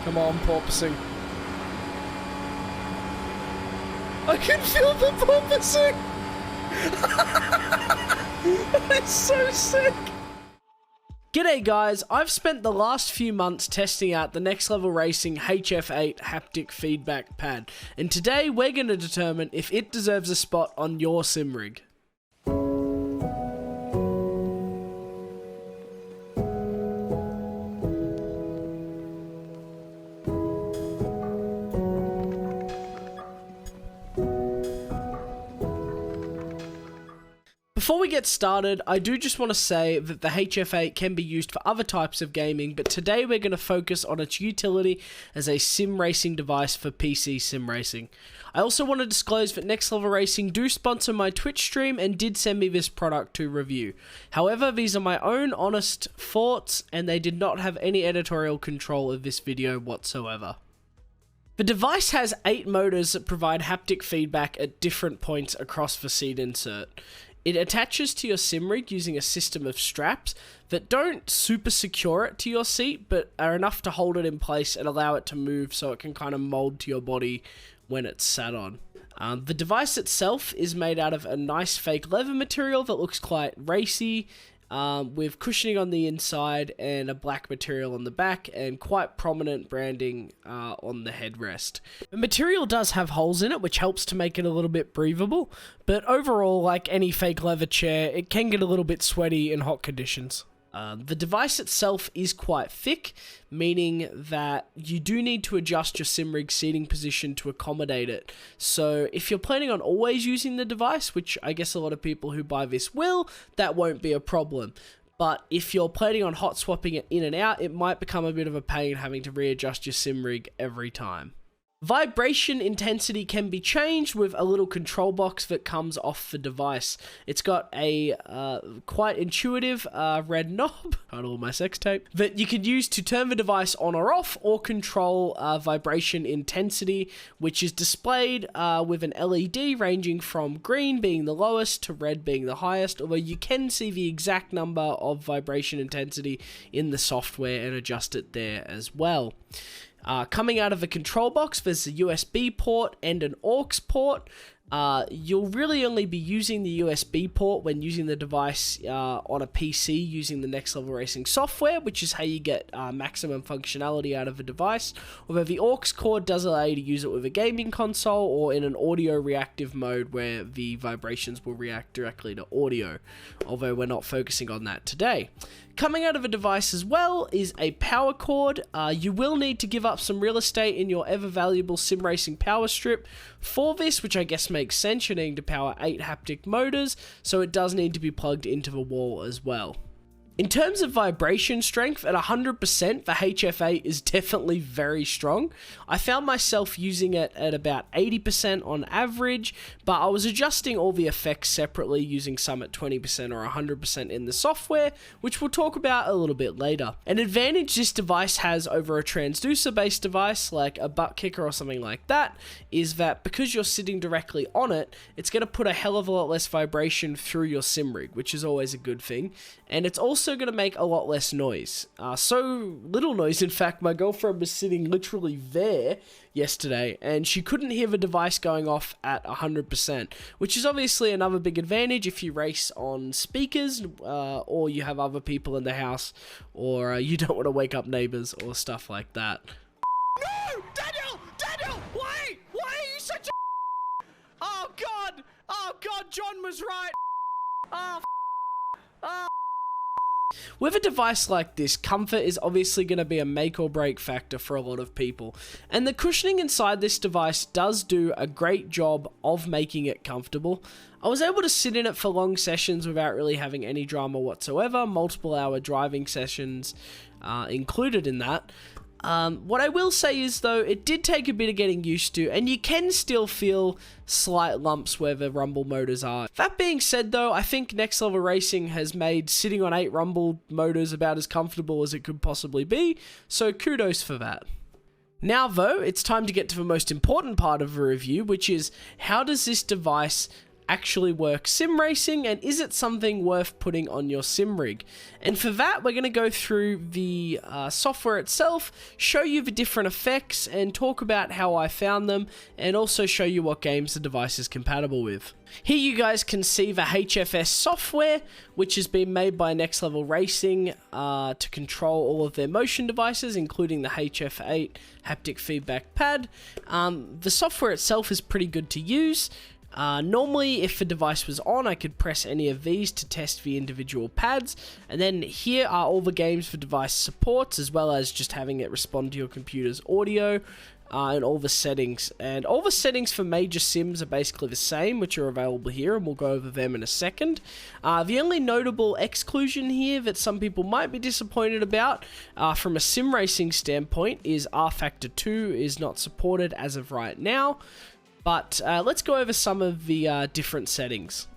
Come on, porpoising. I can feel the porpoising! That is so sick! G'day guys, I've spent the last few months testing out the Next Level Racing HF8 haptic feedback pad, and today we're going to determine if it deserves a spot on your sim rig. Before we get started, I do just want to say that the HF8 can be used for other types of gaming, but today we're going to focus on its utility as a sim racing device for PC sim racing. I also want to disclose that Next Level Racing do sponsor my Twitch stream and did send me this product to review. However, these are my own honest thoughts and they did not have any editorial control of this video whatsoever. The device has 8 motors that provide haptic feedback at different points across the seat insert. It attaches to your sim rig using a system of straps that don't super secure it to your seat, but are enough to hold it in place and allow it to move so it can kind of mold to your body when it's sat on. The device itself is made out of a nice fake leather material that looks quite racy, with cushioning on the inside and a black material on the back and quite prominent branding on the headrest. The material does have holes in it, which helps to make it a little bit breathable, but overall, like any fake leather chair, it can get a little bit sweaty in hot conditions. The device itself is quite thick, meaning that you do need to adjust your sim rig seating position to accommodate it. So if you're planning on always using the device, which I guess a lot of people who buy this will, that won't be a problem. But if you're planning on hot swapping it in and out, it might become a bit of a pain having to readjust your sim rig every time. Vibration intensity can be changed with a little control box that comes off the device. It's got a quite intuitive red knob, title of my sex tape, that you can use to turn the device on or off or control vibration intensity, which is displayed with an LED ranging from green being the lowest to red being the highest, although you can see the exact number of vibration intensity in the software and adjust it there as well. Coming out of the control box, there's a USB port and an aux port. You'll really only be using the USB port when using the device on a PC using the Next Level Racing software, which is how you get maximum functionality out of a device. Although the aux cord does allow you to use it with a gaming console or in an audio reactive mode where the vibrations will react directly to audio, although we're not focusing on that today. Coming out of a device as well is a power cord. You will need to give up some real estate in your ever valuable sim racing power strip for this, which I guess makes sense. You're needing to power 8 haptic motors, so it does need to be plugged into the wall as well. In terms of vibration strength, at 100%, the HF8 is definitely very strong. I found myself using it at about 80% on average, but I was adjusting all the effects separately, using some at 20% or 100% in the software, which we'll talk about a little bit later. An advantage this device has over a transducer-based device, like a butt kicker or something like that, is that because you're sitting directly on it, it's going to put a hell of a lot less vibration through your sim rig, which is always a good thing. And it's also going to make a lot less noise. So little noise, in fact, my girlfriend was sitting literally there yesterday and she couldn't hear the device going off at 100%, which is obviously another big advantage if you race on speakers or you have other people in the house, or you don't want to wake up neighbors or stuff like that. No! Daniel! Why are you such a Oh God, John was right! With a device like this, comfort is obviously going to be a make or break factor for a lot of people, and the cushioning inside this device does do a great job of making it comfortable. I was able to sit in it for long sessions without really having any drama whatsoever, multiple hour driving sessions included in that. What I will say is, though, it did take a bit of getting used to, and you can still feel slight lumps where the rumble motors are. That being said, though, I think Next Level Racing has made sitting on 8 rumble motors about as comfortable as it could possibly be, so kudos for that. Now, though, it's time to get to the most important part of the review, which is how does this device actually work sim racing, and is it something worth putting on your sim rig? And for that, we're going to go through the software itself, show you the different effects, and talk about how I found them, and also show you what games the device is compatible with. Here you guys can see the HFS software, which has been made by Next Level Racing to control all of their motion devices, including the HF8 haptic feedback pad. The software itself is pretty good to use. Normally, if the device was on, I could press any of these to test the individual pads, and then here are all the games the device supports, as well as just having it respond to your computer's audio, and all the settings. And all the settings for major sims are basically the same, which are available here, and we'll go over them in a second. The only notable exclusion here that some people might be disappointed about from a sim racing standpoint is rFactor 2 is not supported as of right now. But let's go over some of the different settings.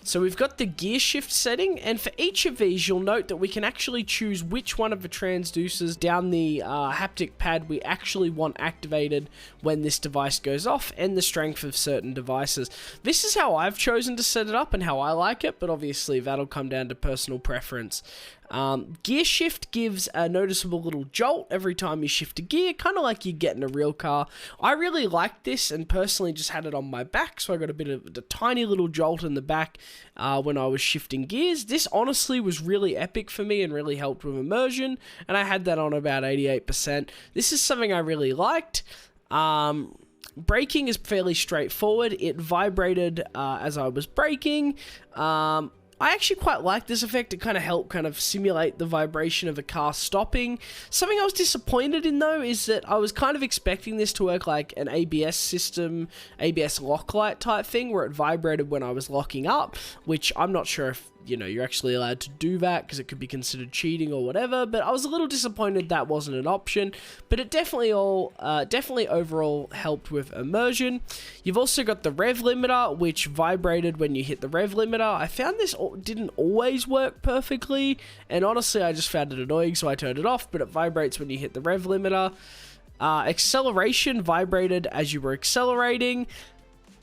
So we've got the gear shift setting, and for each of these you'll note that we can actually choose which one of the transducers down the haptic pad we actually want activated when this device goes off, and the strength of certain devices. This is how I've chosen to set it up and how I like it, but obviously that'll come down to personal preference. Gear shift gives a noticeable little jolt every time you shift a gear, kind of like you get in a real car. I really liked this and personally just had it on my back, so I got a bit of a tiny little jolt in the back when I was shifting gears. This honestly was really epic for me and really helped with immersion, and I had that on about 88%. This is something I really liked. Braking is fairly straightforward. It vibrated as I was braking. I actually quite like this effect. It kind of helped simulate the vibration of a car stopping. Something I was disappointed in though is that I was kind of expecting this to work like an ABS system, ABS lock light type thing, where it vibrated when I was locking up, which I'm not sure if you're actually allowed to do that because it could be considered cheating or whatever, but I was a little disappointed that wasn't an option, but it definitely overall helped with immersion. You've also got the rev limiter, which vibrated when you hit the rev limiter. I found this didn't always work perfectly, and honestly I just found it annoying, so I turned it off, but it vibrates when you hit the rev limiter. Acceleration vibrated as you were accelerating.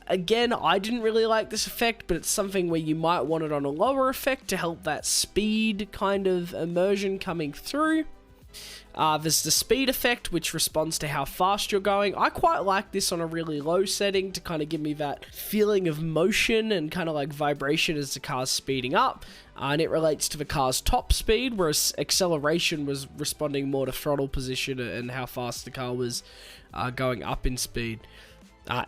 Again, I didn't really like this effect, but it's something where you might want it on a lower effect to help that speed kind of immersion coming through. There's the speed effect, which responds to how fast you're going. I quite like this on a really low setting to kind of give me that feeling of motion and kind of like vibration as the car's speeding up. And it relates to the car's top speed, whereas acceleration was responding more to throttle position and how fast the car was going up in speed.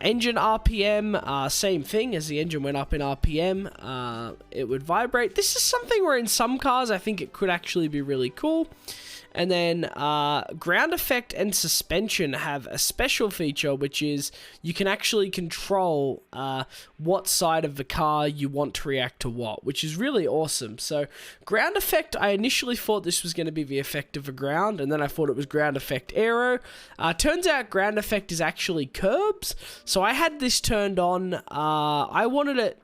Engine RPM, same thing. As the engine went up in RPM, it would vibrate. This is something where in some cars I think it could actually be really cool. And then ground effect and suspension have a special feature, which is you can actually control what side of the car you want to react to what, which is really awesome. So ground effect, I initially thought this was going to be the effect of a ground, and then I thought it was ground effect aero. Turns out ground effect is actually curbs. So I had this turned on. I wanted it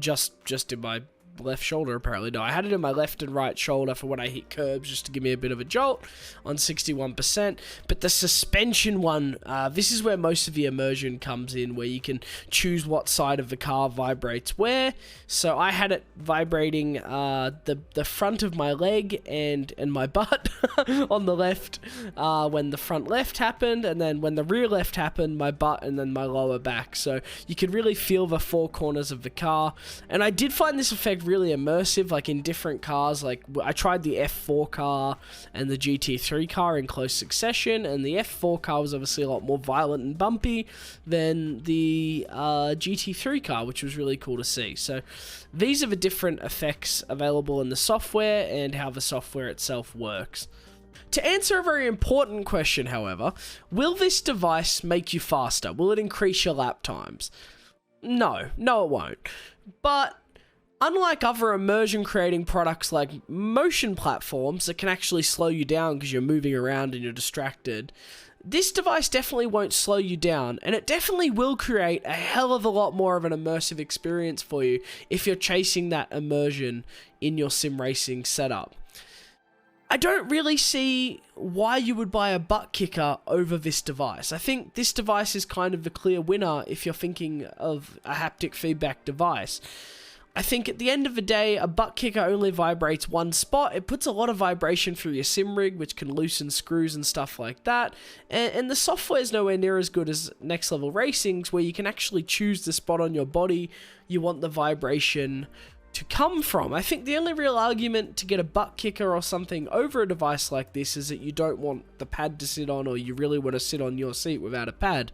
just in my left shoulder apparently. No, I had it in my left and right shoulder for when I hit curbs, just to give me a bit of a jolt on 61%. But the suspension one, this is where most of the immersion comes in, where you can choose what side of the car vibrates where. So I had it vibrating the front of my leg and my butt on the left when the front left happened, and then when the rear left happened, my butt and then my lower back. So you could really feel the four corners of the car, and I did find this effect really immersive, like in different cars. Like I tried the F4 car and the GT3 car in close succession, and the F4 car was obviously a lot more violent and bumpy than the GT3 car, which was really cool to see. So these are the different effects available in the software and how the software itself works. To answer a very important question, however, will this device make you faster? Will it increase your lap times? No, it won't. But unlike other immersion creating products like motion platforms that can actually slow you down because you're moving around and you're distracted, this device definitely won't slow you down, and it definitely will create a hell of a lot more of an immersive experience for you if you're chasing that immersion in your sim racing setup. I don't really see why you would buy a butt kicker over this device. I think this device is kind of the clear winner if you're thinking of a haptic feedback device. I think at the end of the day, a butt kicker only vibrates one spot. It puts a lot of vibration through your sim rig, which can loosen screws and stuff like that. And the software is nowhere near as good as Next Level Racing's, where you can actually choose the spot on your body you want the vibration to come from. I think the only real argument to get a butt kicker or something over a device like this is that you don't want the pad to sit on, or you really want to sit on your seat without a pad.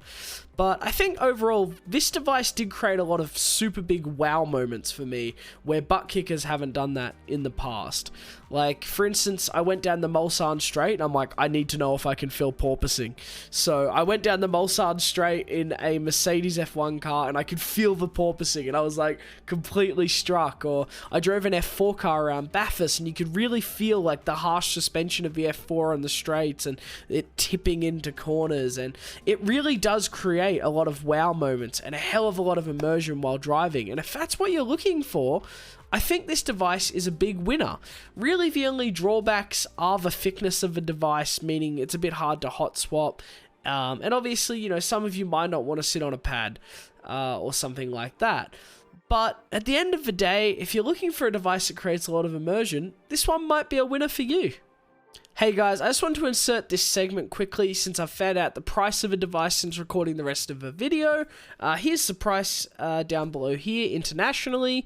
But I think overall, this device did create a lot of super big wow moments for me, where butt kickers haven't done that in the past. Like, for instance, I went down the Mulsanne Straight, and I'm like, I need to know if I can feel porpoising. So I went down the Mulsanne Straight in a Mercedes F1 car, and I could feel the porpoising, and I was like, completely struck. Or I drove an F4 car around Bathurst, and you could really feel like the harsh suspension of the F4 on the straights, and it tipping into corners, and it really does create a lot of wow moments and a hell of a lot of immersion while driving. And if that's what you're looking for, I think this device is a big winner. Really, the only drawbacks are the thickness of the device, meaning it's a bit hard to hot swap. And obviously, you know, some of you might not want to sit on a pad or something like that. But at the end of the day, if you're looking for a device that creates a lot of immersion, this one might be a winner for you. Hey guys, I just wanted to insert this segment quickly since I've found out the price of a device since recording the rest of the video. Here's the price down below here internationally.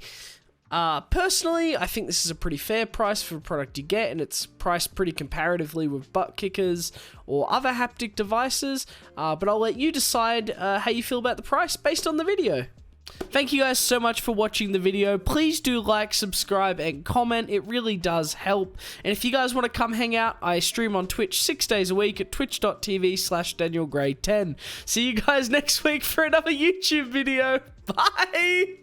Personally, I think this is a pretty fair price for a product you get, and it's priced pretty comparatively with butt kickers or other haptic devices, but I'll let you decide how you feel about the price based on the video. Thank you guys so much for watching the video. Please do like, subscribe, and comment. It really does help. And if you guys want to come hang out, I stream on Twitch 6 days a week at twitch.tv/DanielGray10. See you guys next week for another YouTube video. Bye!